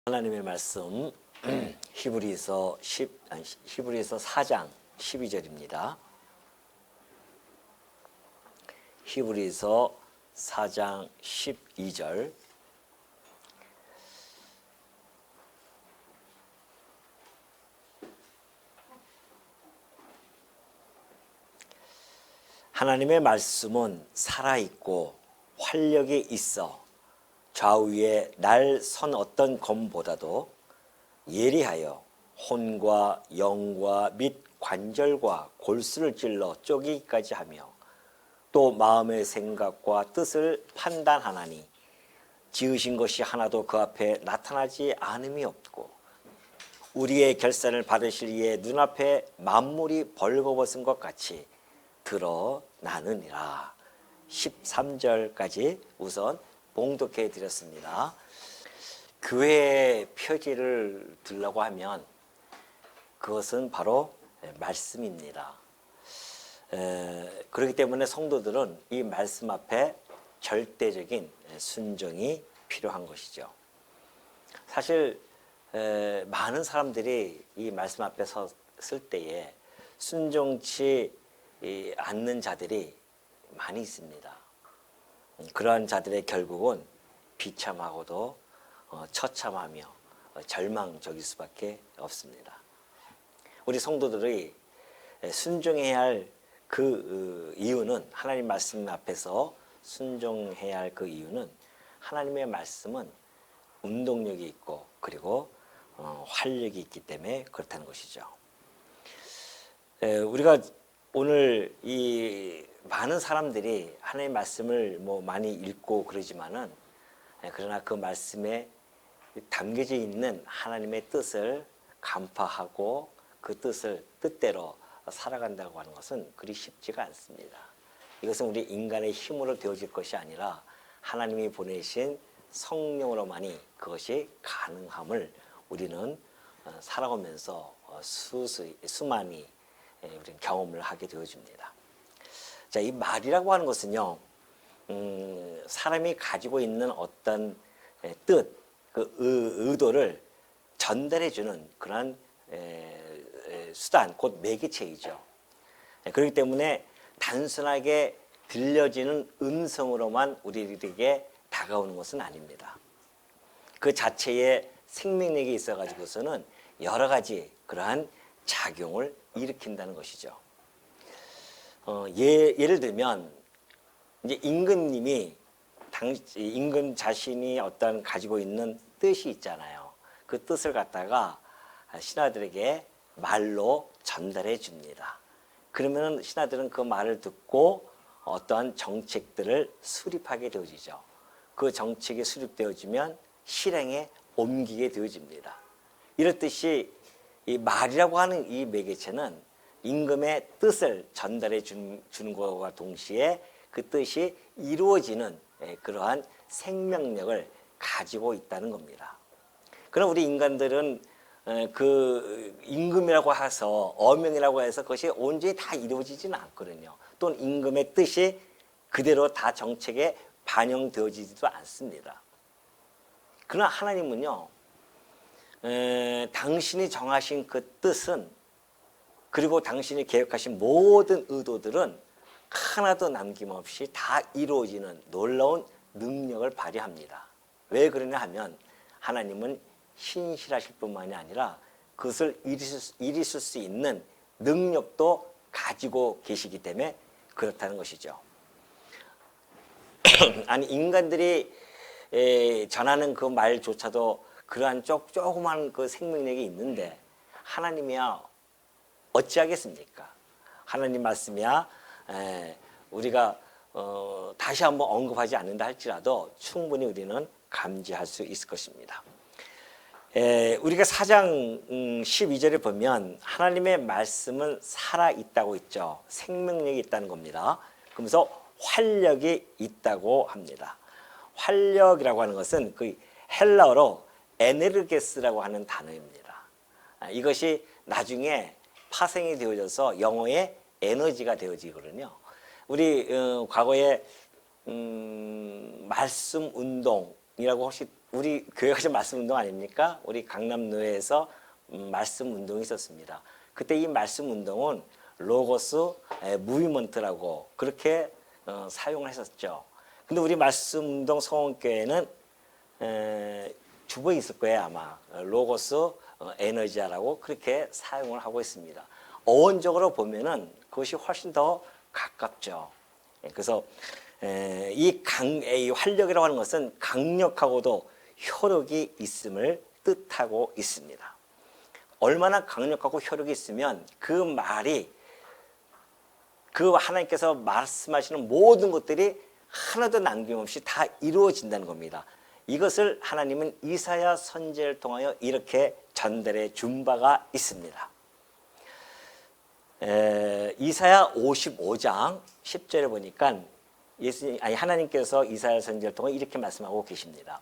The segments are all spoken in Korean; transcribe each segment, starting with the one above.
하나님의 말씀 히브리서 4장 12절입니다. 히브리서 4장 12절. 하나님의 말씀은 살아있고 활력이 있어 좌우에 날 선 어떤 검보다도 예리하여 혼과 영과 및 관절과 골수를 찔러 쪼개기까지 하며 또 마음의 생각과 뜻을 판단하나니 지으신 것이 하나도 그 앞에 나타나지 않음이 없고 우리의 결산을 받으실 이의 눈앞에 만물이 벌거벗은 것 같이 드러나느니라. 13절까지 우선 봉독해 드렸습니다. 교회의 표지를 들라고 하면 그것은 바로 말씀입니다. 그렇기 때문에 성도들은 이 말씀 앞에 절대적인 순종이 필요한 것이죠. 사실 많은 사람들이 이 말씀 앞에 섰을 때에 순종치 않는 자들이 많이 있습니다. 그러한 자들의 결국은 비참하고도 처참하며 절망적일 수밖에 없습니다. 우리 성도들이 순종해야 할 그 이유는, 하나님 말씀 앞에서 순종해야 할 그 이유는 하나님의 말씀은 운동력이 있고 그리고 활력이 있기 때문에 그렇다는 것이죠. 우리가 오늘 이 많은 사람들이 하나님의 말씀을 많이 읽고 그러지만은, 그러나 그 말씀에 담겨져 있는 하나님의 뜻을 간파하고 그 뜻대로 살아간다고 하는 것은 그리 쉽지가 않습니다. 이것은 우리 인간의 힘으로 되어질 것이 아니라 하나님이 보내신 성령으로만이 그것이 가능함을 우리는 살아오면서 수많이 우리는 경험을 하게 되어집니다. 자, 이 말이라고 하는 것은요, 사람이 가지고 있는 어떤 뜻, 그 의도를 전달해주는 그런 수단, 곧 매개체이죠. 그렇기 때문에 단순하게 들려지는 음성으로만 우리에게 다가오는 것은 아닙니다. 그 자체에 생명력이 있어가지고서는 여러 가지 그러한 작용을 일으킨다는 것이죠. 예를 들면 이제 임금님이 임금 자신이 어떤 가지고 있는 뜻이 있잖아요. 그 뜻을 갖다가 신하들에게 말로 전달해 줍니다. 그러면 신하들은 그 말을 듣고 어떠한 정책들을 수립하게 되어지죠. 그 정책이 수립되어지면 실행에 옮기게 되어집니다. 이렇듯이 이 말이라고 하는 이 매개체는 임금의 뜻을 전달해 주는 것과 동시에 그 뜻이 이루어지는 그러한 생명력을 가지고 있다는 겁니다. 그럼 우리 인간들은 그 임금이라고 해서, 어명이라고 해서 그것이 온전히 다 이루어지지는 않거든요. 또는 임금의 뜻이 그대로 다 정책에 반영되어지지도 않습니다. 그러나 하나님은요, 당신이 정하신 그 뜻은, 그리고 당신이 계획하신 모든 의도들은 하나도 남김없이 다 이루어지는 놀라운 능력을 발휘합니다. 왜 그러냐 하면 하나님은 신실하실 뿐만이 아니라 그것을 이루실 수 있는 능력도 가지고 계시기 때문에 그렇다는 것이죠. 아니, 인간들이 전하는 그 말조차도 그러한 조그만 그 생명력이 있는데 하나님이야 어찌하겠습니까? 하나님 말씀이야 우리가 다시 한번 언급하지 않는다 할지라도 충분히 우리는 감지할 수 있을 것입니다. 우리가 4장 12절에 보면 하나님의 말씀은 살아있다고 있죠. 생명력이 있다는 겁니다. 그러면서 활력이 있다고 합니다. 활력이라고 하는 것은 그 헬라어로 에네르게스라고 하는 단어입니다. 이것이 나중에 파생이 되어져서 영어의 에너지가 되어지거든요. 우리 과거에 말씀 운동이라고 혹시 우리 교회가 좀 말씀 운동 아닙니까? 우리 강남노회에서 말씀 운동이 있었습니다. 그때 이 말씀 운동은 로고스 무브먼트라고 그렇게 사용을 했었죠. 근데 우리 말씀 운동 성원교회는 주보에 있을 거예요 아마. 로고스 에너지아라고 그렇게 사용을 하고 있습니다. 어원적으로 보면은 그것이 훨씬 더 가깝죠. 그래서 이 활력이라고 하는 것은 강력하고도 효력이 있음을 뜻하고 있습니다. 얼마나 강력하고 효력이 있으면 그 말이 그 하나님께서 말씀하시는 모든 것들이 하나도 남김없이 다 이루어진다는 겁니다. 이것을 하나님은 이사야 선지자를 통하여 이렇게 전달해 준 바가 있습니다. 이사야 55장 10절에 보니까 하나님께서 이사야 선지자를 통해 이렇게 말씀하고 계십니다.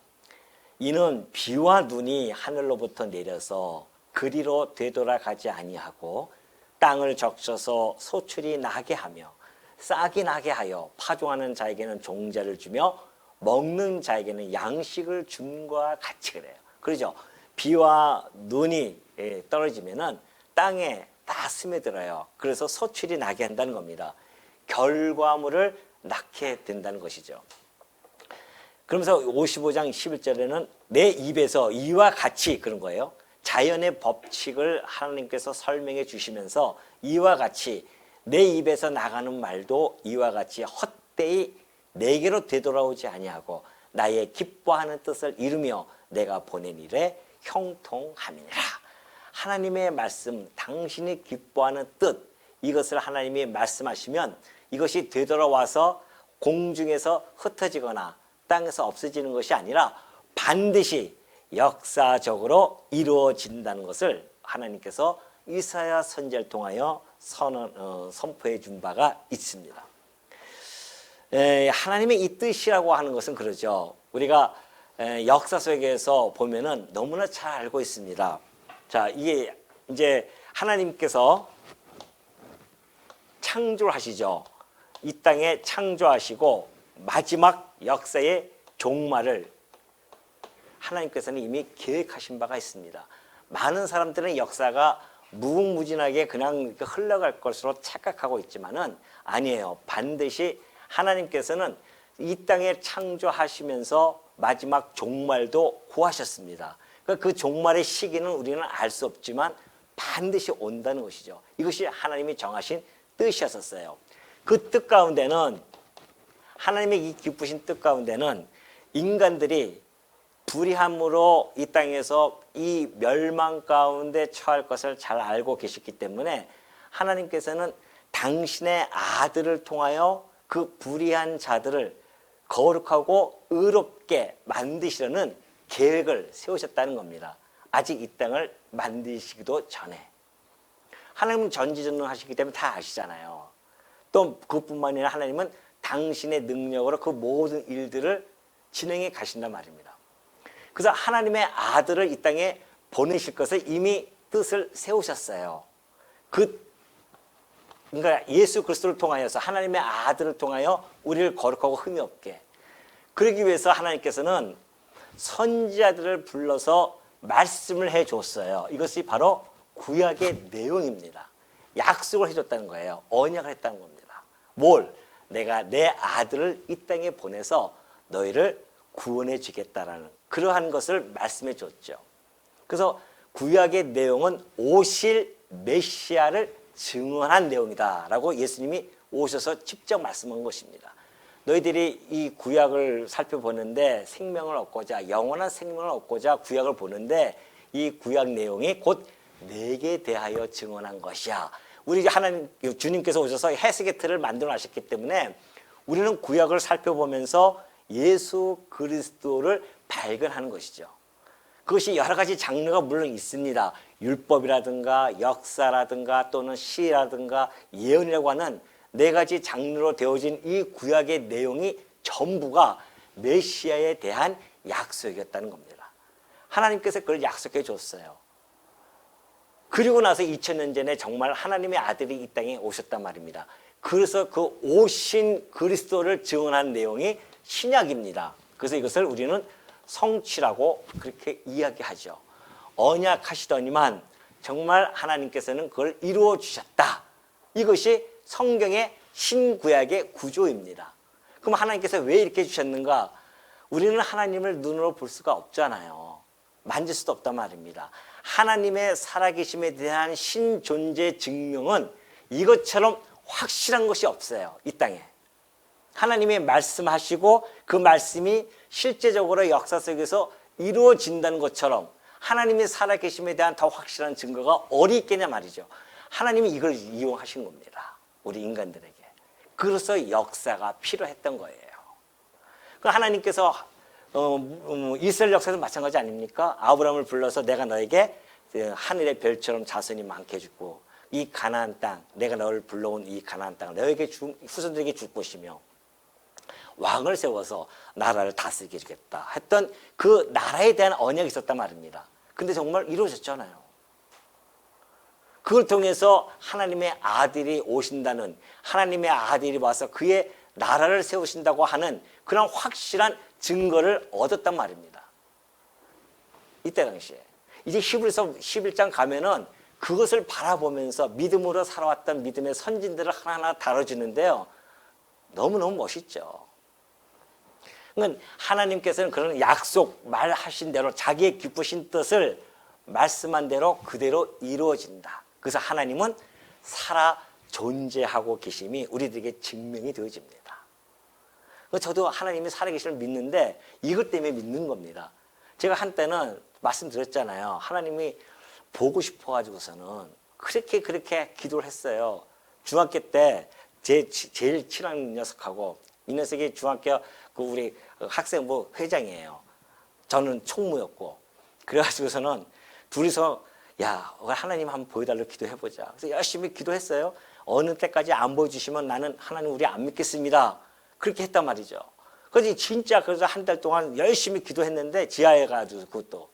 이는 비와 눈이 하늘로부터 내려서 그리로 되돌아가지 아니하고 땅을 적셔서 소출이 나게 하며 싹이 나게 하여 파종하는 자에게는 종자를 주며 먹는 자에게는 양식을 줌과 같이 그래요. 그러죠. 비와 눈이 떨어지면은 땅에 다 스며들어요. 그래서 소출이 나게 한다는 겁니다. 결과물을 낳게 된다는 것이죠. 그러면서 55장 11절에는 내 입에서 이와 같이 그런 거예요. 자연의 법칙을 하나님께서 설명해 주시면서 이와 같이 내 입에서 나가는 말도 이와 같이 헛되이 내게로 되돌아오지 아니하고 나의 기뻐하는 뜻을 이루며 내가 보낸 일에 형통함이니라. 하나님의 말씀, 당신이 기뻐하는 뜻, 이것을 하나님이 말씀하시면 이것이 되돌아와서 공중에서 흩어지거나 땅에서 없어지는 것이 아니라 반드시 역사적으로 이루어진다는 것을 하나님께서 이사야 선지자를 통하여 선포해 준 바가 있습니다. 하나님의 이 뜻이라고 하는 것은 그러죠. 우리가 역사 속에서 보면은 너무나 잘 알고 있습니다. 자, 이게 이제 하나님께서 창조를 하시죠. 이 땅에 창조하시고 마지막 역사의 종말을 하나님께서는 이미 계획하신 바가 있습니다. 많은 사람들은 역사가 무궁무진하게 그냥 흘러갈 것으로 착각하고 있지만은 아니에요. 반드시 하나님께서는 이 땅에 창조하시면서 마지막 종말도 구하셨습니다. 그러니까 그 종말의 시기는 우리는 알 수 없지만 반드시 온다는 것이죠. 이것이 하나님이 정하신 뜻이었어요. 그 뜻 가운데는 하나님의 이 기쁘신 뜻 가운데는 인간들이 불의함으로 이 땅에서 이 멸망 가운데 처할 것을 잘 알고 계셨기 때문에 하나님께서는 당신의 아들을 통하여 그 불의한 자들을 거룩하고 의롭게 만드시려는 계획을 세우셨다는 겁니다. 아직 이 땅을 만드시기도 전에. 하나님은 전지전능하시기 때문에 다 아시잖아요. 또 그뿐만 아니라 하나님은 당신의 능력으로 그 모든 일들을 진행해 가신단 말입니다. 그래서 하나님의 아들을 이 땅에 보내실 것을 이미 뜻을 세우셨어요. 그러니까 예수 그리스도를 통하여서 하나님의 아들을 통하여 우리를 거룩하고 흠이 없게. 그러기 위해서 하나님께서는 선지자들을 불러서 말씀을 해줬어요. 이것이 바로 구약의 내용입니다. 약속을 해줬다는 거예요. 언약을 했다는 겁니다. 뭘? 내가 내 아들을 이 땅에 보내서 너희를 구원해 주겠다라는 그러한 것을 말씀해 줬죠. 그래서 구약의 내용은 오실 메시아를 증언한 내용이다라고 예수님이 오셔서 직접 말씀한 것입니다. 너희들이 이 구약을 살펴보는데 생명을 얻고자 영원한 생명을 얻고자 구약을 보는데 이 구약 내용이 곧 내게 대하여 증언한 것이야. 우리 하나님 주님께서 오셔서 해석의 틀을 만들어 놨기 때문에 우리는 구약을 살펴보면서 예수 그리스도를 발견하는 것이죠. 그것이 여러 가지 장르가 물론 있습니다. 율법이라든가 역사라든가 또는 시라든가 예언이라고 하는 네 가지 장르로 되어진 이 구약의 내용이 전부가 메시아에 대한 약속이었다는 겁니다. 하나님께서 그걸 약속해 줬어요. 그리고 나서 2000년 전에 정말 하나님의 아들이 이 땅에 오셨단 말입니다. 그래서 그 오신 그리스도를 증언한 내용이 신약입니다. 그래서 이것을 우리는 성취라고 그렇게 이야기하죠. 언약하시더니만 정말 하나님께서는 그걸 이루어 주셨다. 이것이 성경의 신구약의 구조입니다. 그럼 하나님께서 왜 이렇게 주셨는가? 우리는 하나님을 눈으로 볼 수가 없잖아요. 만질 수도 없단 말입니다. 하나님의 살아계심에 대한 신존재 증명은 이것처럼 확실한 것이 없어요. 이 땅에. 하나님이 말씀하시고 그 말씀이 실제적으로 역사 속에서 이루어진다는 것처럼 하나님의 살아계심에 대한 더 확실한 증거가 어디 있겠냐 말이죠. 하나님이 이걸 이용하신 겁니다. 우리 인간들에게. 그래서 역사가 필요했던 거예요. 그 하나님께서 이스라엘 역사도 마찬가지 아닙니까? 아브라함을 불러서 내가 너에게 하늘의 별처럼 자손이 많게 해주고 이 가나안 땅, 내가 너를 불러온 이 가나안 땅을 너에게 후손들에게 줄 것이며 왕을 세워서 나라를 다스리게 해주겠다 했던 그 나라에 대한 언약이 있었단 말입니다. 근데 정말 이루어졌잖아요. 그걸 통해서 하나님의 아들이 오신다는, 하나님의 아들이 와서 그의 나라를 세우신다고 하는 그런 확실한 증거를 얻었단 말입니다. 이때 당시에. 이제 히브리서 11장 가면은 그것을 바라보면서 믿음으로 살아왔던 믿음의 선진들을 하나하나 다뤄주는데요. 너무너무 멋있죠. 그러니까 하나님께서는 그런 약속, 말하신 대로 자기의 기쁘신 뜻을 말씀한 대로 그대로 이루어진다. 그래서 하나님은 살아 존재하고 계심이 우리들에게 증명이 되어집니다. 저도 하나님이 살아계심을 믿는데 이것 때문에 믿는 겁니다. 제가 한때는 말씀드렸잖아요. 하나님이 보고 싶어가지고서는 그렇게 기도를 했어요. 중학교 때 제일 친한 녀석하고 이 녀석이 중학교 그 우리 학생부 회장이에요. 저는 총무였고 그래가지고서는 둘이서 야 하나님 한번 보여달라고 기도해보자. 그래서 열심히 기도했어요. 어느 때까지 안 보여주시면 나는 하나님 우리 안 믿겠습니다. 그렇게 했단 말이죠. 그래서 진짜 그래서 한 달 동안 열심히 기도했는데 지하에 가지고 그것도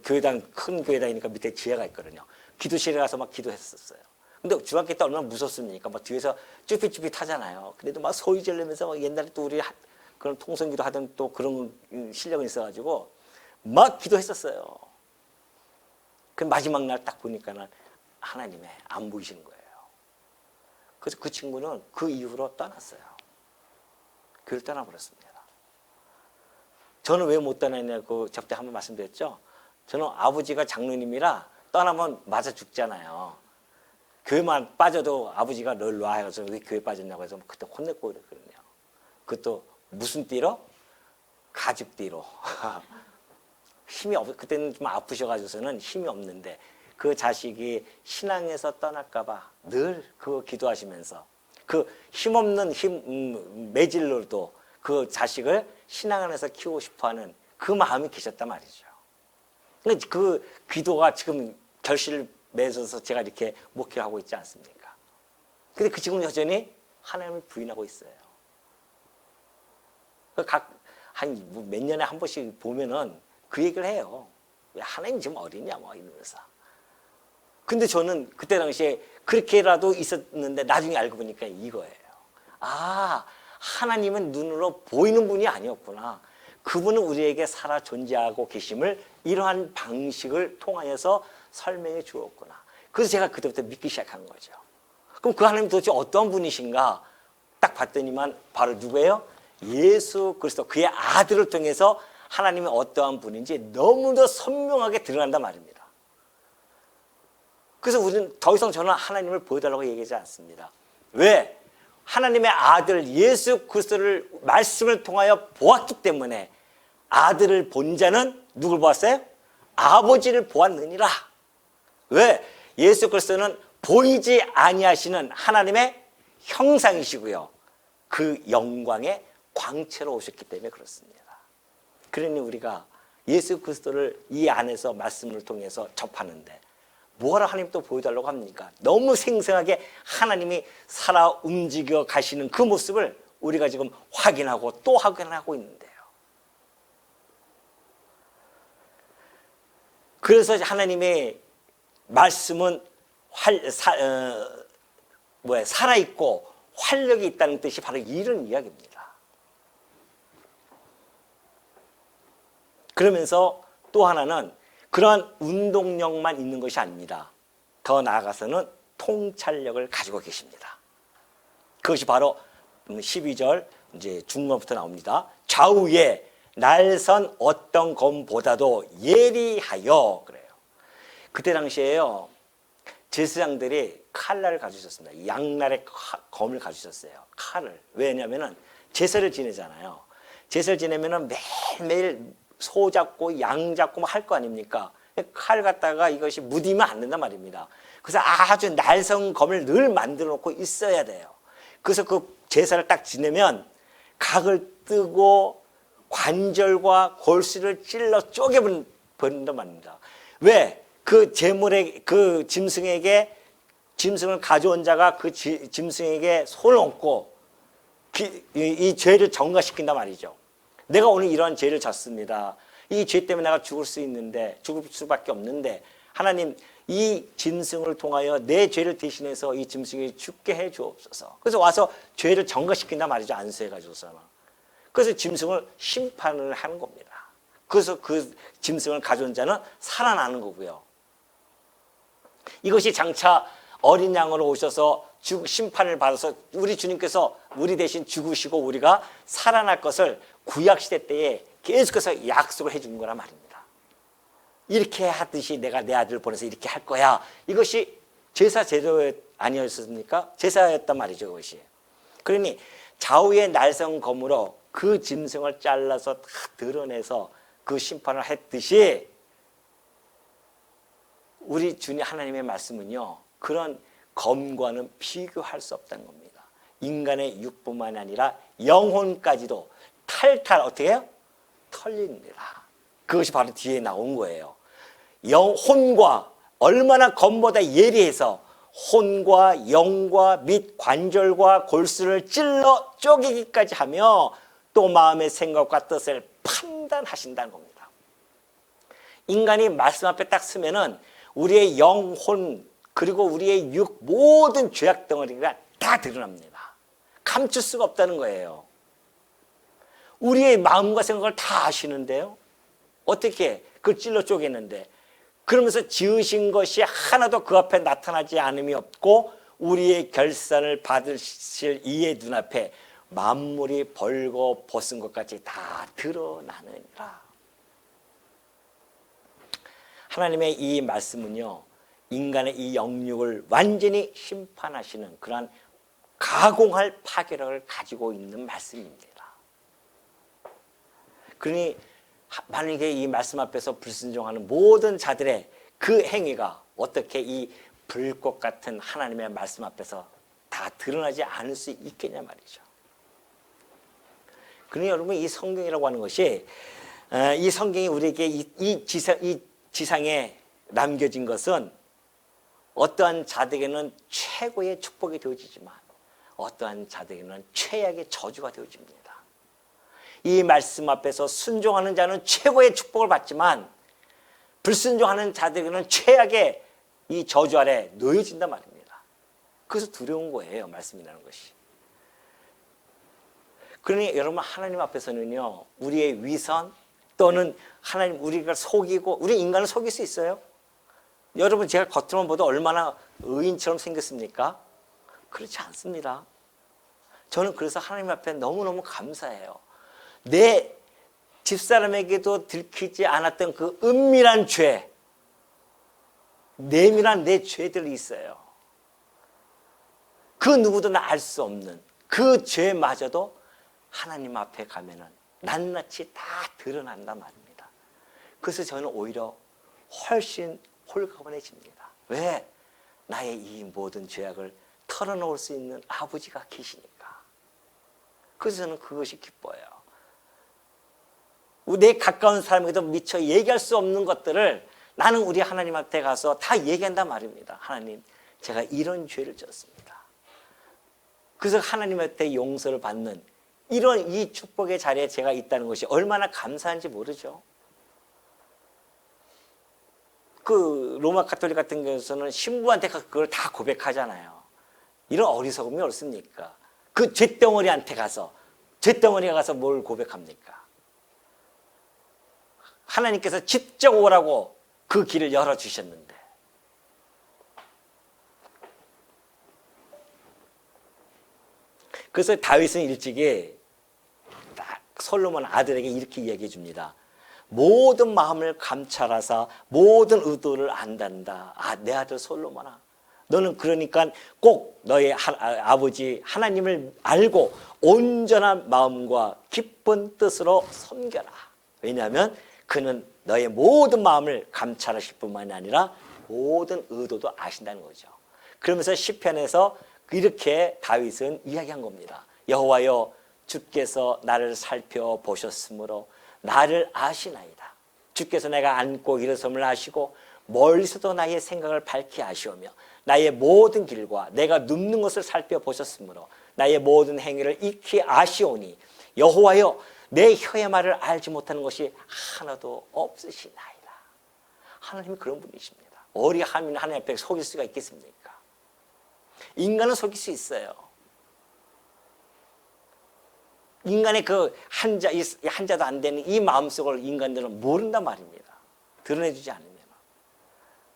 교회당 큰 교회당이니까 밑에 지하가 있거든요. 기도실에 가서 막 기도했었어요. 근데 중학교 때 얼마나 무섭습니까? 막 뒤에서 쭈삣쭈삣 타잖아요. 그래도 막 소리 지르면서 막 옛날에 또 우리 그런 통성기도 하던 또 그런 실력은 있어가지고 막 기도했었어요. 그 마지막 날 딱 보니까는 하나님의 안 보이시는 거예요. 그래서 그 친구는 그 이후로 떠났어요. 교회를 떠나버렸습니다. 저는 왜 못 떠났냐고 저때 한번 말씀드렸죠. 저는 아버지가 장로님이라 떠나면 맞아 죽잖아요. 교회만 빠져도 아버지가 널 놔 해서 왜 교회 빠졌냐고 해서 그때 혼냈고 그랬거든요. 그것도 무슨 띠로? 가죽 띠로. 힘이 그때는 좀 아프셔가지고서는 힘이 없는데 그 자식이 신앙에서 떠날까봐 늘 그거 기도하시면서 그 힘없는 매질로도 그 자식을 신앙 안에서 키우고 싶어하는 그 마음이 계셨단 말이죠. 그 기도가 지금 결실을 맺어서 제가 이렇게 목회하고 있지 않습니까? 근데 그 지금 여전히 하나님을 부인하고 있어요. 한 몇 년에 한 번씩 보면은 그 얘기를 해요. 왜 하나님 지금 어리냐 뭐 이러면서. 근데 저는 그때 당시에 그렇게라도 있었는데 나중에 알고 보니까 이거예요. 아, 하나님은 눈으로 보이는 분이 아니었구나. 그분은 우리에게 살아 존재하고 계심을 이러한 방식을 통하여서 설명해 주었구나. 그래서 제가 그때부터 믿기 시작한 거죠. 그럼 그 하나님 도대체 어떤 분이신가? 딱 봤더니만 바로 누구예요? 예수 그리스도 그의 아들을 통해서 하나님이 어떠한 분인지 너무도 선명하게 드러난단 말입니다. 그래서 우리는 더 이상 저는 하나님을 보여달라고 얘기하지 않습니다. 왜? 하나님의 아들 예수 그리스도를 말씀을 통하여 보았기 때문에 아들을 본 자는 누굴 보았어요? 아버지를 보았느니라. 왜? 예수 그리스도는 보이지 아니하시는 하나님의 형상이시고요. 그 영광의 광채로 오셨기 때문에 그렇습니다. 그러니 우리가 예수 그리스도를 이 안에서 말씀을 통해서 접하는데 뭐하러 하나님 또 보여달라고 합니까? 너무 생생하게 하나님이 살아 움직여 가시는 그 모습을 우리가 지금 확인하고 또 확인하고 있는데요. 그래서 하나님의 말씀은 살아있고 활력이 있다는 뜻이 바로 이런 이야기입니다. 그러면서 또 하나는 그러한 운동력만 있는 것이 아닙니다. 더 나아가서는 통찰력을 가지고 계십니다. 그것이 바로 12절 이제 중간부터 나옵니다. 좌우에 날선 어떤 검보다도 예리하여 그래요. 그때 당시에요. 제사장들이 칼날을 가지셨습니다. 양날의 검을 가지셨어요. 칼을. 왜냐하면 제사를 지내잖아요. 제사를 지내면 매일매일 소 잡고 양 잡고 할 거 아닙니까? 칼 갖다가 이것이 무디면 안 된단 말입니다. 그래서 아주 날선 검을 늘 만들어 놓고 있어야 돼요. 그래서 그 제사를 딱 지내면 각을 뜨고 관절과 골수를 찔러 쪼개버린단 말입니다. 왜? 그 제물의 그 짐승을 가져온 자가 그 짐승에게 손을 얹고 이 죄를 전가시킨단 말이죠. 내가 오늘 이러한 죄를 졌습니다. 이 죄 때문에 내가 죽을 수밖에 없는데 하나님 이 짐승을 통하여 내 죄를 대신해서 이 짐승이 죽게 해 주옵소서. 그래서 와서 죄를 전가시킨단 말이죠. 안수해 가지고서는. 그래서 짐승을 심판을 하는 겁니다. 그래서 그 짐승을 가져온 자는 살아나는 거고요. 이것이 장차 어린 양으로 오셔서 심판을 받아서 우리 주님께서 우리 대신 죽으시고 우리가 살아날 것을 구약시대 때에 계속해서 약속을 해준 거란 말입니다. 이렇게 하듯이 내가 내 아들을 보내서 이렇게 할 거야. 이것이 제사 제도 아니었습니까? 제사였단 말이죠. 그것이. 그러니 좌우의 날선 검으로 그 짐승을 잘라서 다 드러내서 그 심판을 했듯이 우리 주님 하나님의 말씀은요. 그런 검과는 비교할 수 없다는 겁니다. 인간의 육뿐만 아니라 영혼까지도 탈탈 어떻게 해요? 털립니다. 그것이 바로 뒤에 나온 거예요. 혼과 얼마나 검보다 예리해서 혼과 영과 및 관절과 골수를 찔러 쪼개기까지 하며 또 마음의 생각과 뜻을 판단하신다는 겁니다. 인간이 말씀 앞에 딱 서면은 우리의 영혼 그리고 우리의 육 모든 죄악 덩어리가 다 드러납니다. 감출 수가 없다는 거예요. 우리의 마음과 생각을 다 아시는데요. 어떻게 그걸 찔러 쪼개는데 그러면서 지으신 것이 하나도 그 앞에 나타나지 않음이 없고 우리의 결산을 받으실 이의 눈앞에 만물이 벌거 벗은 것 같이 다 드러나느니라. 하나님의 이 말씀은요. 인간의 이 영육을 완전히 심판하시는 그러한 가공할 파괴력을 가지고 있는 말씀입니다. 그러니 만약에 이 말씀 앞에서 불순종하는 모든 자들의 그 행위가 어떻게 이 불꽃 같은 하나님의 말씀 앞에서 다 드러나지 않을 수 있겠냐 말이죠. 그러니 여러분 이 성경이라고 하는 것이 이 성경이 우리에게 이 지상에 남겨진 것은 어떠한 자들에게는 최고의 축복이 되어지지만 어떠한 자들에게는 최악의 저주가 되어집니다. 이 말씀 앞에서 순종하는 자는 최고의 축복을 받지만 불순종하는 자들에게는 최악의 이 저주 아래 놓여진단 말입니다. 그래서 두려운 거예요. 말씀이라는 것이. 그러니 여러분 하나님 앞에서는요. 우리의 위선 또는 하나님 우리가 속이고 우리 인간을 속일 수 있어요? 여러분 제가 겉으로만 봐도 얼마나 의인처럼 생겼습니까? 그렇지 않습니다. 저는 그래서 하나님 앞에 너무너무 감사해요. 내 집사람에게도 들키지 않았던 그 은밀한 죄, 내밀한 내 죄들이 있어요. 그 누구도 알 수 없는 그 죄마저도 하나님 앞에 가면은 낱낱이 다 드러난단 말입니다. 그래서 저는 오히려 훨씬 홀가분해집니다. 왜? 나의 이 모든 죄악을 털어놓을 수 있는 아버지가 계시니까. 그래서 저는 그것이 기뻐요. 내 가까운 사람에게도 미처 얘기할 수 없는 것들을 나는 우리 하나님 앞에 가서 다 얘기한단 말입니다. 하나님, 제가 이런 죄를 졌습니다. 그래서 하나님 앞에 용서를 받는 이런 이 축복의 자리에 제가 있다는 것이 얼마나 감사한지 모르죠. 그 로마 가톨릭 같은 경우에는 신부한테 그걸 다 고백하잖아요. 이런 어리석음이 없습니까? 그 쇳덩어리한테 가서 쇳덩어리가 가서 뭘 고백합니까? 하나님께서 직접 오라고 그 길을 열어주셨는데, 그래서 다윗은 일찍이 솔로몬 아들에게 이렇게 이야기해 줍니다. 모든 마음을 감찰하사 모든 의도를 안단다. 내 아들 솔로몬아, 너는 그러니까 꼭 너의 아버지 하나님을 알고 온전한 마음과 깊은 뜻으로 섬겨라. 왜냐하면 그는 너의 모든 마음을 감찰하실 뿐만이 아니라 모든 의도도 아신다는 거죠. 그러면서 시편에서 이렇게 다윗은 이야기한 겁니다. 여호와여, 주께서 나를 살펴보셨으므로 나를 아시나이다. 주께서 내가 앉고 일어섬을 아시고 멀리서도 나의 생각을 밝히 아시오며 나의 모든 길과 내가 눕는 것을 살펴보셨으므로 나의 모든 행위를 익히 아시오니 여호와여, 내 혀의 말을 알지 못하는 것이 하나도 없으시나이다. 하나님이 그런 분이십니다. 어리 하나님 앞에 속일 수가 있겠습니까? 인간은 속일 수 있어요. 인간의 그 한자도 안 되는 이 마음속을 인간들은 모른단 말입니다. 드러내주지 않으면.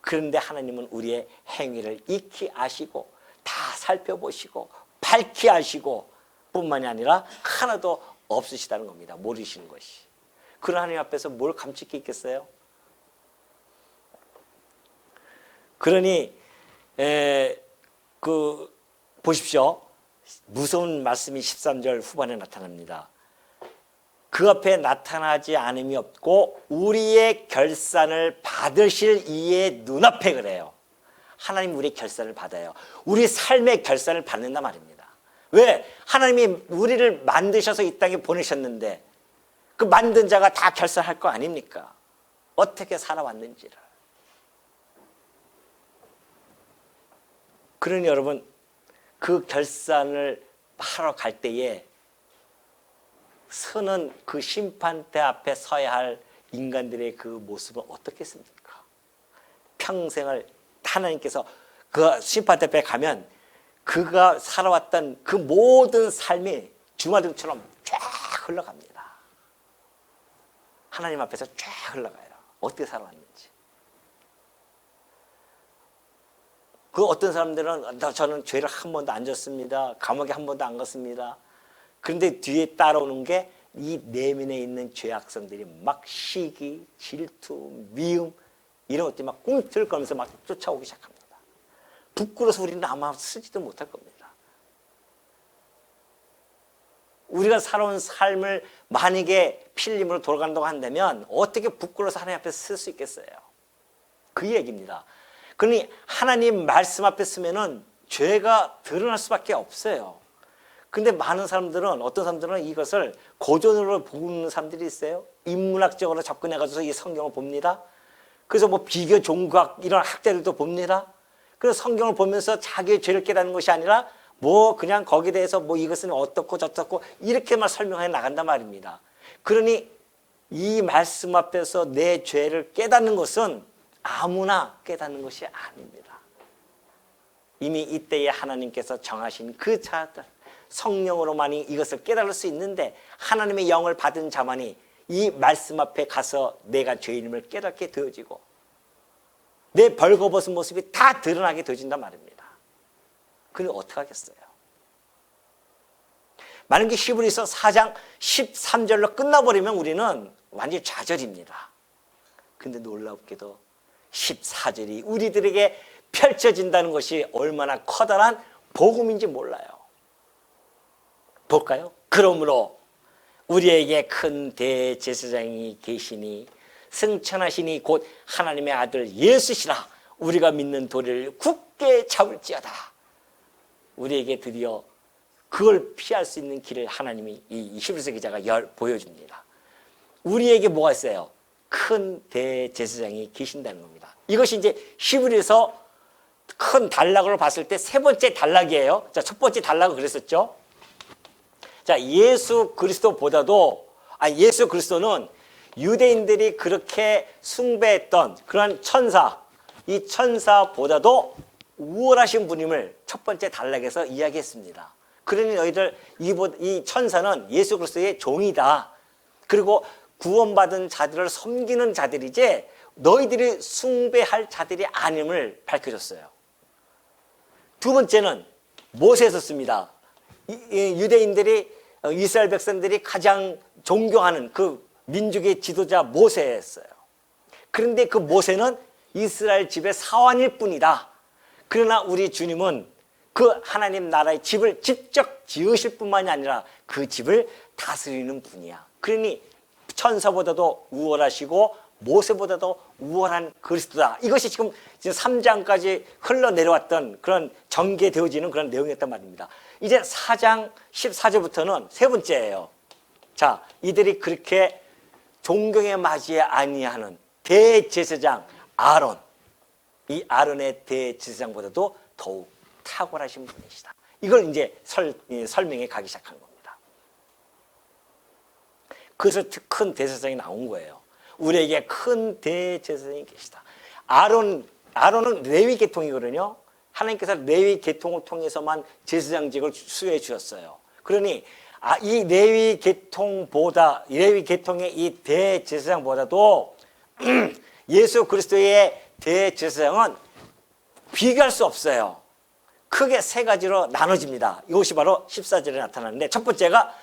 그런데 하나님은 우리의 행위를 익히 아시고 다 살펴보시고 밝히 아시고 뿐만이 아니라 하나도 없으시다는 겁니다. 모르시는 것이. 그런 하나님 앞에서 뭘 감출 게 있겠어요? 그러니 보십시오. 무서운 말씀이 13절 후반에 나타납니다. 그 앞에 나타나지 않음이 없고 우리의 결산을 받으실 이의 눈앞에 그래요. 하나님 우리의 결산을 받아요. 우리 삶의 결산을 받는단 말입니다. 왜? 하나님이 우리를 만드셔서 이 땅에 보내셨는데 그 만든 자가 다 결산할 거 아닙니까? 어떻게 살아왔는지를. 그러니 여러분, 그 결산을 하러 갈 때에 서는 그 심판대 앞에 서야 할 인간들의 그 모습은 어떻겠습니까? 평생을 하나님께서 그 심판대 앞에 가면 그가 살아왔던 그 모든 삶이 주마등처럼 쫙 흘러갑니다. 하나님 앞에서 쫙 흘러가요. 어떻게 살아왔는지. 그 어떤 사람들은 저는 죄를 한 번도 안 졌습니다. 감옥에 한 번도 안 갔습니다. 그런데 뒤에 따라오는 게 이 내면에 있는 죄악성들이 막 시기, 질투, 미움 이런 것들이 막 꿈틀거리면서 막 쫓아오기 시작합니다. 부끄러워서 우리는 아마 쓰지도 못할 겁니다. 우리가 살아온 삶을 만약에 필름으로 돌아간다고 한다면 어떻게 부끄러워서 하나님 앞에 쓸 수 있겠어요? 그 얘기입니다. 그러니 하나님 말씀 앞에 쓰면은 죄가 드러날 수밖에 없어요. 근데 많은 사람들은, 어떤 사람들은 이것을 고전으로 보는 사람들이 있어요. 인문학적으로 접근해가지고 이 성경을 봅니다. 그래서 뭐 비교 종교학 이런 학자들도 봅니다. 그래서 성경을 보면서 자기의 죄를 깨닫는 것이 아니라 뭐 그냥 거기에 대해서 뭐 이것은 어떻고 저떻고 이렇게만 설명해 나간단 말입니다. 그러니 이 말씀 앞에서 내 죄를 깨닫는 것은 아무나 깨닫는 것이 아닙니다. 이미 이때에 하나님께서 정하신 그 자들, 성령으로만이 이것을 깨달을 수 있는데 하나님의 영을 받은 자만이 이 말씀 앞에 가서 내가 죄인임을 깨닫게 되어지고 내 벌거벗은 모습이 다 드러나게 되어진단 말입니다. 그럼 어떻게 하겠어요? 만약에 히브리서 4장 13절로 끝나버리면 우리는 완전히 좌절입니다. 근데 놀랍게도 14절이 우리들에게 펼쳐진다는 것이 얼마나 커다란 복음인지 몰라요. 볼까요? 그러므로 우리에게 큰 대제사장이 계시니 승천하시니 곧 하나님의 아들 예수시라. 우리가 믿는 도리를 굳게 잡을지어다. 우리에게 드디어 그걸 피할 수 있는 길을 하나님이 이 히브리서 기자가 보여줍니다. 우리에게 뭐가 있어요? 큰 대제사장이 계신다는 겁니다. 이것이 이제 히브리서 큰 단락으로 봤을 때 세 번째 단락이에요. 자, 첫 번째 단락은 그랬었죠. 자, 예수 그리스도는 유대인들이 그렇게 숭배했던 그런 천사, 이 천사보다도 우월하신 분임을 첫 번째 단락에서 이야기했습니다. 그러니 너희들 이 천사는 예수 그리스도의 종이다. 그리고 구원받은 자들을 섬기는 자들이지 너희들이 숭배할 자들이 아님을 밝혀줬어요. 두 번째는 모세에서 씁니다. 유대인들이 이스라엘 백성들이 가장 존경하는 그 민족의 지도자 모세였어요. 그런데 그 모세는 이스라엘 집의 사환일 뿐이다. 그러나 우리 주님은 그 하나님 나라의 집을 직접 지으실 뿐만이 아니라 그 집을 다스리는 분이야. 그러니 천사보다도 우월하시고 모세보다도 우월한 그리스도다. 이것이 지금 3장까지 흘러내려왔던 그런 전개되어지는 그런 내용이었단 말입니다. 이제 4장 14절부터는 세 번째예요. 자, 이들이 그렇게 존경에 맞이 아니하는 대제사장 아론, 이 아론의 대제사장보다도 더욱 탁월하신 분이시다. 이걸 이제 설명해 가기 시작한 겁니다. 그래서 큰 대제사장이 나온 거예요. 우리에게 큰 대제사장이 계시다. 아론은 레위 계통이거든요. 하나님께서 레위 계통을 통해서만 제사장직을 수여해 주셨어요. 그러니 이 레위 계통의 이 대제사장보다도 예수 그리스도의 대제사장은 비교할 수 없어요. 크게 세 가지로 나눠집니다. 이것이 바로 14절에 나타나는데, 첫 번째가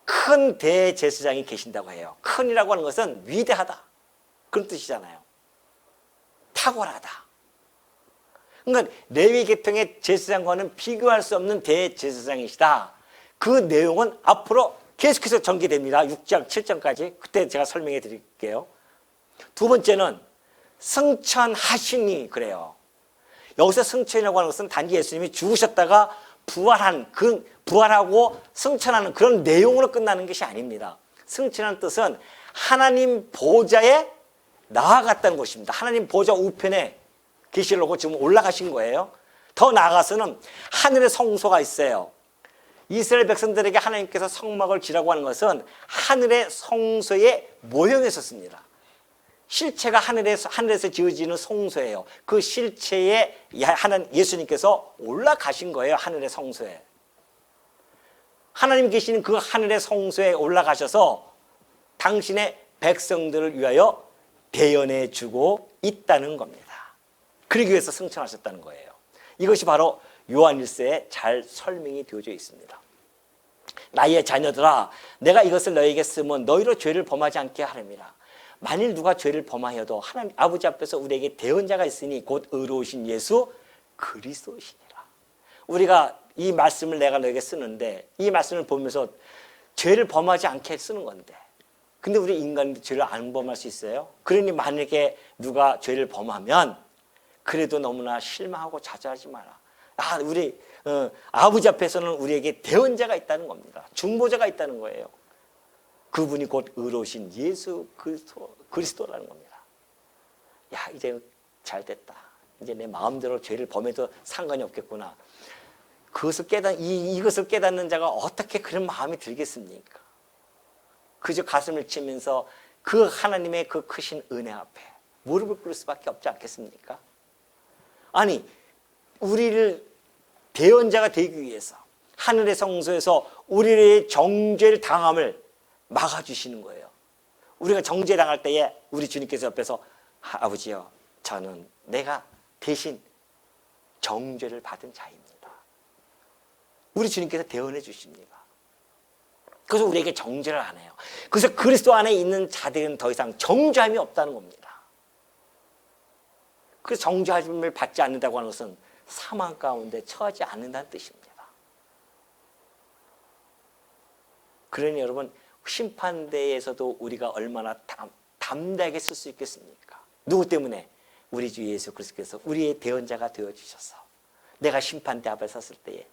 큰 대제사장이 계신다고 해요. 큰이라고 하는 것은 위대하다, 그런 뜻이잖아요. 탁월하다. 그러니까 레위 계통의 제사장과는 비교할 수 없는 대제사장이시다. 그 내용은 앞으로 계속해서 전개됩니다. 6장 7장까지. 그때 제가 설명해 드릴게요. 두 번째는 승천하시니, 그래요. 여기서 승천이라고 하는 것은 단지 예수님이 죽으셨다가 부활하고 승천하는 그런 내용으로 끝나는 것이 아닙니다. 승천하는 뜻은 하나님 보좌에 나아갔다는 것입니다. 하나님 보좌 우편에 계시려고 지금 올라가신 거예요. 더 나아가서는 하늘의 성소가 있어요. 이스라엘 백성들에게 하나님께서 성막을 지라고 하는 것은 하늘의 성소의 모형에 섰습니다. 실체가 하늘에서 지어지는 성소예요. 그 실체에 예수님께서 올라가신 거예요. 하늘의 성소에. 하나님 계시는 그 하늘의 성소에 올라가셔서 당신의 백성들을 위하여 대연해 주고 있다는 겁니다. 그러기 위해서 승천하셨다는 거예요. 이것이 바로 요한일서에 잘 설명이 되어져 있습니다. 나의 자녀들아, 내가 이것을 너희에게 쓰면 너희로 죄를 범하지 않게 하렵니다. 만일 누가 죄를 범하여도 하나님 아버지 앞에서 우리에게 대언자가 있으니 곧 의로우신 예수 그리스도시니라. 우리가 이 말씀을 내가 너에게 쓰는데, 이 말씀을 보면서 죄를 범하지 않게 쓰는 건데, 근데 우리 인간이 죄를 안 범할 수 있어요? 그러니 만약에 누가 죄를 범하면 그래도 너무나 실망하고 자제하지 마라. 우리 아버지 앞에서는 우리에게 대언자가 있다는 겁니다. 중보자가 있다는 거예요. 그분이 곧 의로우신 예수 그리스도라는 겁니다. 야, 이제 잘 됐다. 이제 내 마음대로 죄를 범해도 상관이 없겠구나. 이것을 깨닫는 자가 어떻게 그런 마음이 들겠습니까? 그저 가슴을 치면서 그 하나님의 그 크신 은혜 앞에 무릎을 꿇을 수밖에 없지 않겠습니까? 아니, 우리를 대언자가 되기 위해서 하늘의 성소에서 우리의 정죄를 당함을 막아주시는 거예요. 우리가 정죄 당할 때에 우리 주님께서 옆에서 아버지요, 저는 내가 대신 정죄를 받은 자입니다. 우리 주님께서 대언해 주십니다. 그래서 우리에게 정죄를 안 해요. 그래서 그리스도 안에 있는 자들은 더 이상 정죄함이 없다는 겁니다. 그래서 정죄함을 받지 않는다고 하는 것은 사망 가운데 처하지 않는다는 뜻입니다. 그러니 여러분, 심판대에서도 우리가 얼마나 담대하게 쓸 수 있겠습니까? 누구 때문에? 우리 주 예수 그리스도께서 우리의 대언자가 되어주셔서 내가 심판대 앞에 섰을 때에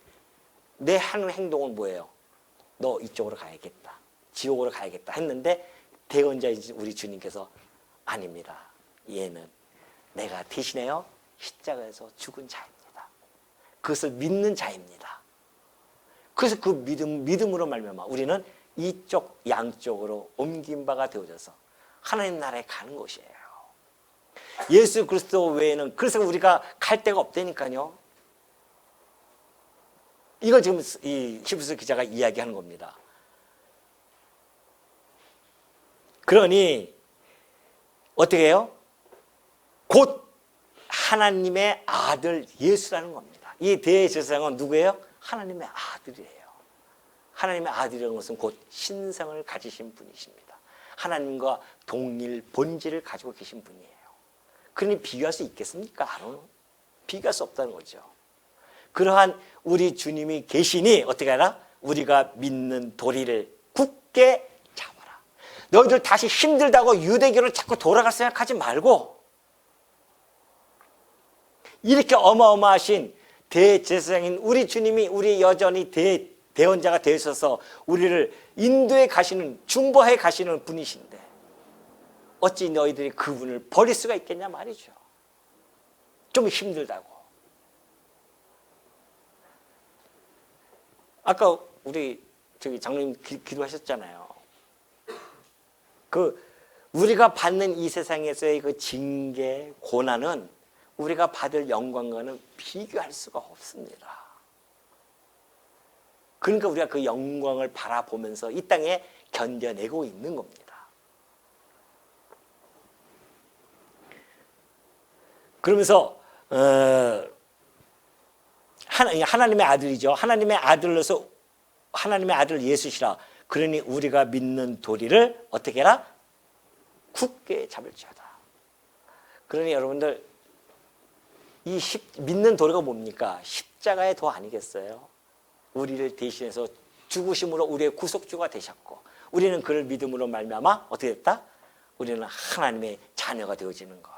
내 하는 행동은 뭐예요? 너 이쪽으로 가야겠다, 지옥으로 가야겠다 했는데 대언자인 우리 주님께서 아닙니다. 얘는 내가 대신해요 십자가에서 죽은 자입니다. 그것을 믿는 자입니다. 그래서 그 믿음으로 말미암아 우리는 이쪽 양쪽으로 옮긴 바가 되어져서 하나님 나라에 가는 것이에요. 예수 그리스도 외에는, 그래서 우리가 갈 데가 없다니까요. 이걸 지금 이 히브리서 기자가 이야기하는 겁니다. 그러니 어떻게 해요? 곧 하나님의 아들 예수라는 겁니다. 이 대제사장은 누구예요? 하나님의 아들이에요. 하나님의 아들이라는 것은 곧 신성을 가지신 분이십니다. 하나님과 동일 본질을 가지고 계신 분이에요. 그러니 비교할 수 있겠습니까? 비교할 수 없다는 거죠. 그러한 우리 주님이 계시니 어떻게 하라? 우리가 믿는 도리를 굳게 잡아라. 너희들 다시 힘들다고 유대교로 자꾸 돌아갈 생각하지 말고 이렇게 어마어마하신 대제사장인 우리 주님이 우리 여전히 대원자가 되셔서 우리를 인도에 가시는, 중보해 가시는 분이신데 어찌 너희들이 그분을 버릴 수가 있겠냐 말이죠. 좀 힘들다고. 아까 우리 장로님 기도하셨잖아요. 우리가 받는 이 세상에서의 그 징계, 고난은 우리가 받을 영광과는 비교할 수가 없습니다. 그러니까 우리가 그 영광을 바라보면서 이 땅에 견뎌내고 있는 겁니다. 그러면서 하나님의 아들이죠. 하나님의 아들로서 하나님의 아들 예수시라. 그러니 우리가 믿는 도리를 어떻게 해라? 굳게 잡을지어다. 그러니 여러분들 믿는 도리가 뭡니까? 십자가의 도 아니겠어요? 우리를 대신해서 죽으심으로 우리의 구속주가 되셨고 우리는 그를 믿음으로 말미암아 어떻게 됐다? 우리는 하나님의 자녀가 되어지는 것.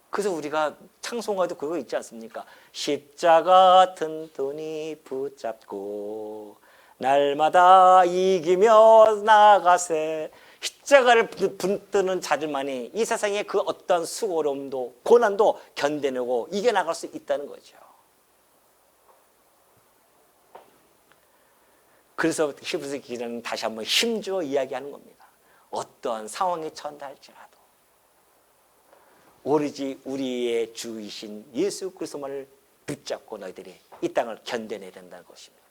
그래서 우리가 찬송가도 그거 있지 않습니까? 십자가 튼튼히 붙잡고 날마다 이기며 나아가세. 십자가를 붙드는 자들만이 이 세상의 그 어떤 수고로움도 고난도 견뎌내고 이겨나갈 수 있다는 거죠. 그래서 히브리서 기자는 다시 한번 힘주어 이야기하는 겁니다. 어떠한 상황에 처한다 할지라도 오로지 우리의 주이신 예수 그리스도만을 붙잡고 너희들이 이 땅을 견뎌내야 된다는 것입니다.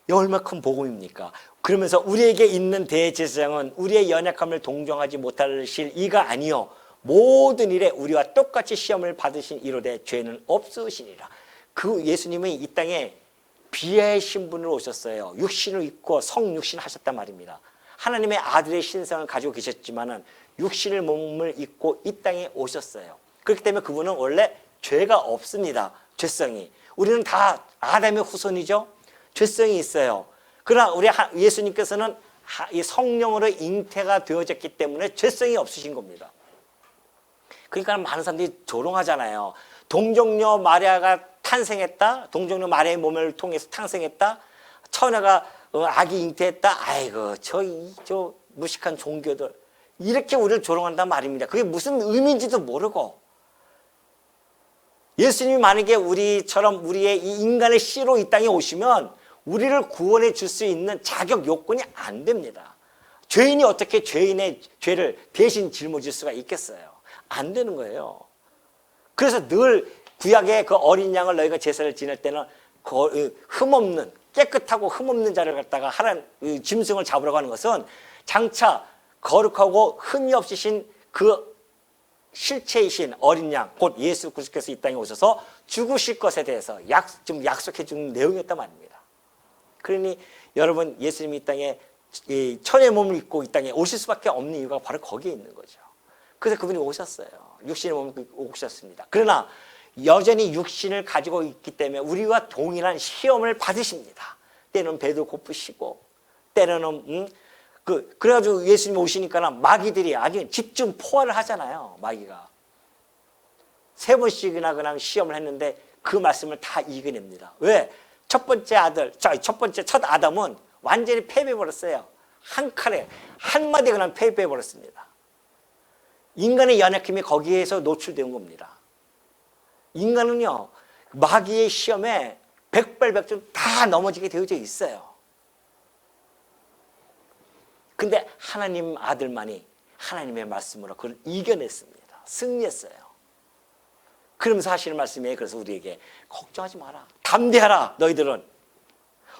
이 얼마나 큰 복음입니까? 그러면서 우리에게 있는 대제사장은 우리의 연약함을 동정하지 못하실 이가 아니요 모든 일에 우리와 똑같이 시험을 받으신 이로되 죄는 없으시니라. 그 예수님은 이 땅에 비의 신분으로 오셨어요. 육신을 입고 성육신을 하셨단 말입니다. 하나님의 아들의 신성을 가지고 계셨지만은 육신을 몸을 입고 이 땅에 오셨어요. 그렇기 때문에 그분은 원래 죄가 없습니다. 죄성이. 우리는 다 아담의 후손이죠. 죄성이 있어요. 그러나 우리 예수님께서는 성령으로 잉태가 되어졌기 때문에 죄성이 없으신 겁니다. 그러니까 많은 사람들이 조롱하잖아요. 동정녀 마리아가 탄생했다. 동정녀 마리아의 몸을 통해서 탄생했다. 처녀가 아기 잉태했다. 아이고 저 무식한 종교들 이렇게 우리를 조롱한단 말입니다. 그게 무슨 의미인지도 모르고 예수님이 만약에 우리처럼 우리의 이 인간의 씨로 이 땅에 오시면 우리를 구원해 줄 수 있는 자격 요건이 안 됩니다. 죄인이 어떻게 죄인의 죄를 대신 짊어질 수가 있겠어요? 안 되는 거예요. 그래서 늘 구약의 그 어린 양을 너희가 제사를 지낼 때는 흠없는 깨끗하고 흠없는 자를 갖다가 짐승을 잡으라고 하는 것은 장차 거룩하고 흠이 없으신 그 실체이신 어린 양, 곧 예수 그리스도께서 이 땅에 오셔서 죽으실 것에 대해서 좀 약속해 주는 내용이었단 말입니다. 그러니 여러분 예수님이 이 땅에 천의 몸을 입고 이 땅에 오실 수밖에 없는 이유가 바로 거기에 있는 거죠. 그래서 그분이 오셨어요. 육신의 몸을 입고 오셨습니다. 그러나 여전히 육신을 가지고 있기 때문에 우리와 동일한 시험을 받으십니다. 때는 배도 고프시고 때로는 그래가지고 예수님 오시니까 마귀들이 아주 집중 포화를 하잖아요. 마귀가 3번씩이나 그냥 시험을 했는데 그 말씀을 다 이겨냅니다. 왜? 첫 아담은 완전히 패배해버렸어요. 한 칼에 한마디 그냥 패배해버렸습니다. 인간의 연약함이 거기에서 노출된 겁니다. 인간은요 마귀의 시험에 백발백중 다 넘어지게 되어져 있어요. 근데 하나님 아들만이 하나님의 말씀으로 그걸 이겨냈습니다. 승리했어요. 그러면서 하시는 말씀이 그래서 우리에게 걱정하지 마라. 담대하라 너희들은.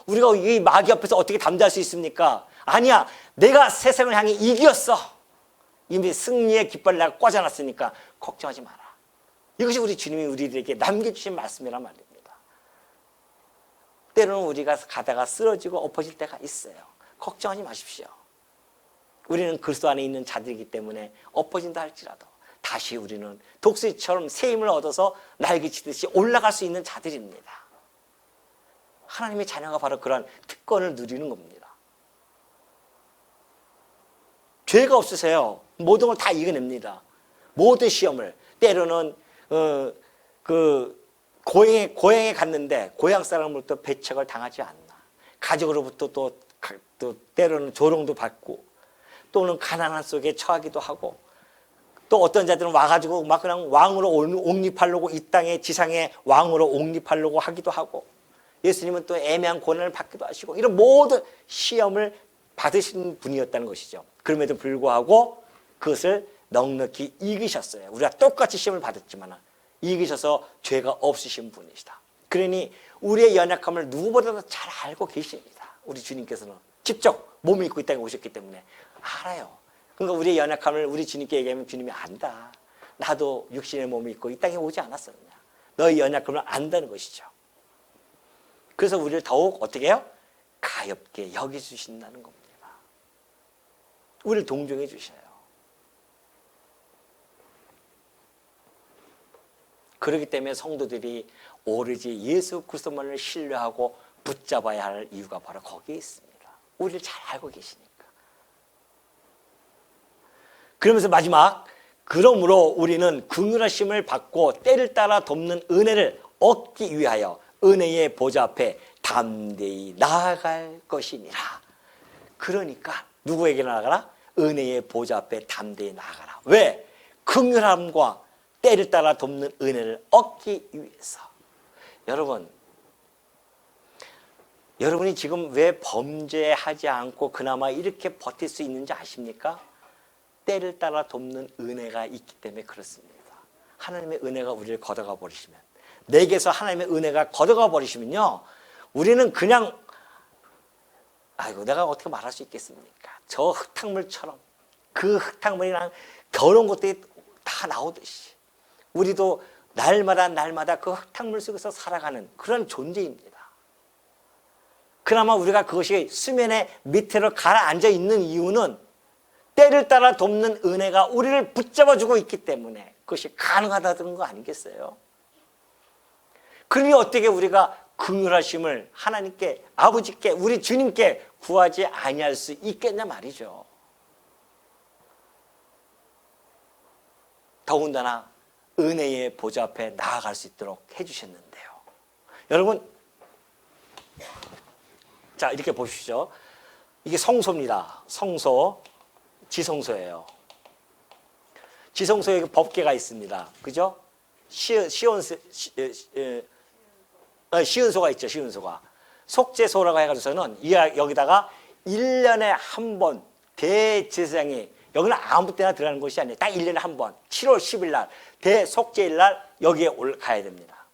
우리가 이 마귀 앞에서 어떻게 담대할 수 있습니까? 아니야, 내가 세상을 향해 이겼어. 이미 승리의 깃발을 내가 꽂아놨으니까 걱정하지 마라. 이것이 우리 주님이 우리들에게 남겨주신 말씀이란 말입니다. 때로는 우리가 가다가 쓰러지고 엎어질 때가 있어요. 걱정하지 마십시오. 우리는 그리스도 안에 있는 자들이기 때문에 엎어진다 할지라도 다시 우리는 독수리처럼 새 힘을 얻어서 날개치듯이 올라갈 수 있는 자들입니다. 하나님의 자녀가 바로 그러한 특권을 누리는 겁니다. 죄가 없으세요. 모든 걸 다 이겨냅니다. 모든 시험을. 때로는 고향에 갔는데 고향 사람으로부터 배척을 당하지 않나. 가족으로부터 또 때로는 조롱도 받고, 또는 가난한 속에 처하기도 하고, 또 어떤 자들은 와가지고 막 그냥 왕으로 옹립하려고, 이 땅에 지상에 왕으로 옹립하려고 하기도 하고, 예수님은 또 애매한 고난을 받기도 하시고, 이런 모든 시험을 받으신 분이었다는 것이죠. 그럼에도 불구하고 그것을 넉넉히 이기셨어요. 우리가 똑같이 시험을 받았지만 이기셔서 죄가 없으신 분이시다. 그러니 우리의 연약함을 누구보다도 잘 알고 계십니다. 우리 주님께서는 직접 몸을 입고 이 땅에 오셨기 때문에 알아요. 그러니까 우리의 연약함을 우리 주님께 얘기하면 주님이 안다. 나도 육신의 몸을 입고 이 땅에 오지 않았었느냐. 너의 연약함을 안다는 것이죠. 그래서 우리를 더욱 어떻게 해요? 가엾게 여겨주신다는 겁니다. 우리를 동정해 주셔요. 그렇기 때문에 성도들이 오로지 예수 그리스도만을 신뢰하고 붙잡아야 할 이유가 바로 거기에 있습니다. 우리를 잘 알고 계시니까. 그러면서 마지막, 그러므로 우리는 긍휼하심을 받고 때를 따라 돕는 은혜를 얻기 위하여 은혜의 보좌 앞에 담대히 나아갈 것이니라. 그러니까 누구에게 나아가라? 은혜의 보좌 앞에 담대히 나아가라. 왜? 긍휼함과 때를 따라 돕는 은혜를 얻기 위해서. 여러분이 지금 왜 범죄하지 않고 그나마 이렇게 버틸 수 있는지 아십니까? 때를 따라 돕는 은혜가 있기 때문에 그렇습니다. 하나님의 은혜가 우리를 걷어가 버리시면, 내게서 하나님의 은혜가 걷어가 버리시면요, 우리는 그냥 아이고 내가 어떻게 말할 수 있겠습니까? 저 흙탕물처럼, 그 흙탕물이랑 더러운 것들이 다 나오듯이 우리도 날마다 그 흙탕물 속에서 살아가는 그런 존재입니다. 그나마 우리가 그것이 수면의 밑으로 가라앉아 있는 이유는 때를 따라 돕는 은혜가 우리를 붙잡아주고 있기 때문에 그것이 가능하다는 거 아니겠어요? 그러니 어떻게 우리가 긍휼하심을 하나님께, 아버지께, 우리 주님께 구하지 아니할 수 있겠냐 말이죠. 더군다나 은혜의 보좌 앞에 나아갈 수 있도록 해주셨는데요. 여러분, 자 이렇게 보십시오. 이게 성소입니다. 성소, 지성소예요. 지성소에 법궤가 있습니다. 그죠? 시은소가 있죠. 시은소가. 속죄소라고 해가지고서는 여기다가 1년에 한 번 대제사장이, 여기는 아무 때나 들어가는 곳이 아니에요. 딱 1년에 한 번 7월 10일 날 대속죄일 날 여기에 가야 됩니다.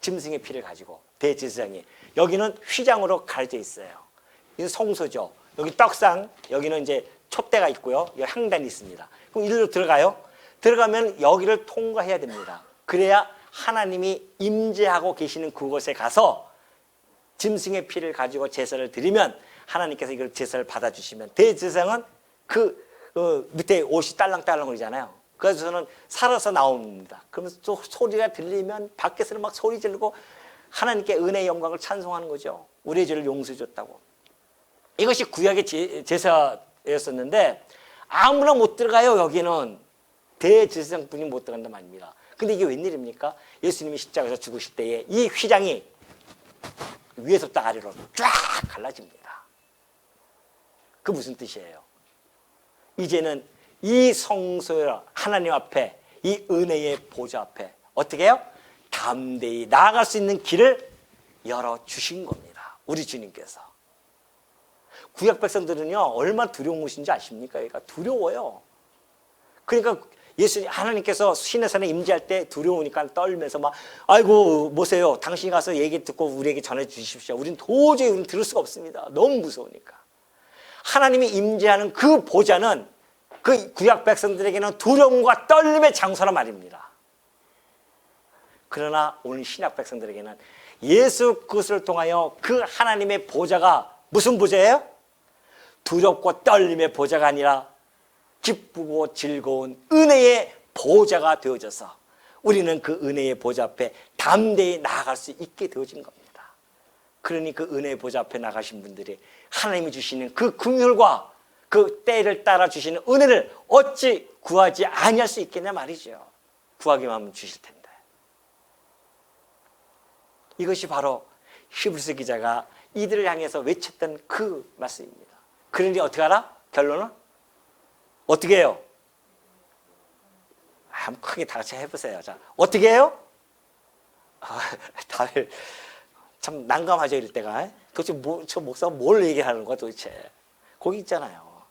짐승의 피를 가지고 대제사장이, 여기는 휘장으로 가려져 있어요. 이건 성소죠. 여기 떡상, 여기는 이제 촛대가 있고요. 여기 향단이 있습니다. 그럼 이리로 들어가요. 들어가면 여기를 통과해야 됩니다. 그래야 하나님이 임재하고 계시는 그곳에 가서 짐승의 피를 가지고 제사를 드리면 하나님께서 이걸 제사를 받아주시면, 대제사장은 밑에 옷이 딸랑딸랑거리잖아요. 그래서 저는 살아서 나옵니다. 그러면서 또 소리가 들리면 밖에서는 막 소리 지르고 하나님께 은혜의 영광을 찬송하는 거죠. 우리의 죄를 용서해 줬다고. 이것이 구약의 제사였었는데 아무나 못 들어가요. 여기는 대제사장뿐이 못 들어간단 말입니다. 근데 이게 웬일입니까? 예수님이 십자가에서 죽으실 때에 이 휘장이 위에서부터 아래로 쫙 갈라집니다. 그 무슨 뜻이에요? 이제는 이 성소의 하나님 앞에, 이 은혜의 보좌 앞에 어떻게 해요? 담대히 나아갈 수 있는 길을 열어주신 겁니다. 우리 주님께서. 구약 백성들은요, 얼마나 두려운 것인지 아십니까? 그러니까 두려워요. 그러니까 하나님께서 시내산에 임재할 때 두려우니까 떨면서 막, 아이고 모세요, 당신이 가서 얘기 듣고 우리에게 전해 주십시오. 우리는 도저히 들을 수가 없습니다. 너무 무서우니까. 하나님이 임재하는 그 보좌는 그 구약 백성들에게는 두려움과 떨림의 장소란 말입니다. 그러나 오늘 신약 백성들에게는 예수 그리스도를 통하여 그 하나님의 보좌가 무슨 보좌예요? 두렵고 떨림의 보좌가 아니라 기쁘고 즐거운 은혜의 보좌가 되어져서 우리는 그 은혜의 보좌 앞에 담대히 나아갈 수 있게 되어진 겁니다. 그러니 그 은혜의 보좌 앞에 나가신 분들이 하나님이 주시는 그 긍휼과 그 때를 따라 주시는 은혜를 어찌 구하지 아니할 수 있겠냐 말이죠. 구하기만 하면 주실 텐데. 이것이 바로 히브리서 기자가 이들을 향해서 외쳤던 그 말씀입니다. 그러니 어떻게 하라? 결론은? 어떻게 해요? 한번 크게 다 같이 해보세요. 자, 어떻게 해요? 다들 참 난감하죠, 이럴 때가. 도대체 저 목사가 뭘 얘기하는 거야, 도대체. 거기 있잖아요.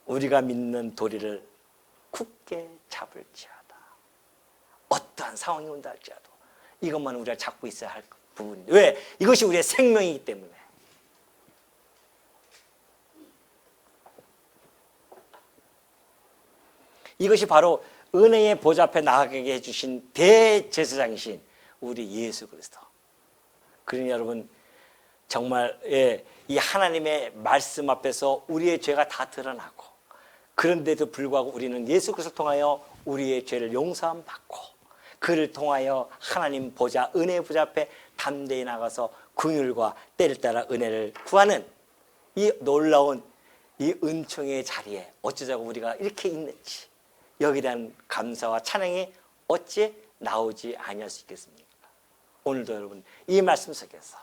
우리가 믿는 도리를 굳게 잡을지어다. 어떠한 상황이 온다 할지라도 이것만 우리가 잡고 있어야 할 부분인데. 왜? 이것이 우리의 생명이기 때문에. 이것이 바로 은혜의 보좌 앞에 나가게 해주신 대제사장이신 우리 예수 그리스도. 그러니 여러분 정말 이 하나님의 말씀 앞에서 우리의 죄가 다 드러나고, 그런데도 불구하고 우리는 예수 그리스도를 통하여 우리의 죄를 용서함 받고, 그를 통하여 하나님 보좌, 은혜의 보좌 앞에 담대히 나가서 긍휼과 때를 따라 은혜를 구하는 이 놀라운 이 은총의 자리에 어쩌자고 우리가 이렇게 있는지, 여기에 대한 감사와 찬양이 어찌 나오지 아니할 수 있겠습니까? 오늘도 여러분 이 말씀 속에서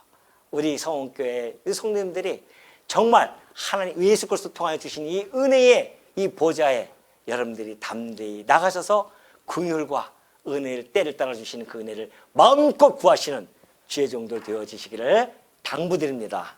우리 성원교회 성도님들이 정말 하나님 예수 그리스도 통하여 주신 이 은혜의 이 보좌에 여러분들이 담대히 나가셔서 긍휼과 은혜를 때를 따라 주시는 그 은혜를 마음껏 구하시는 주의 종들 되어지시기를 당부드립니다.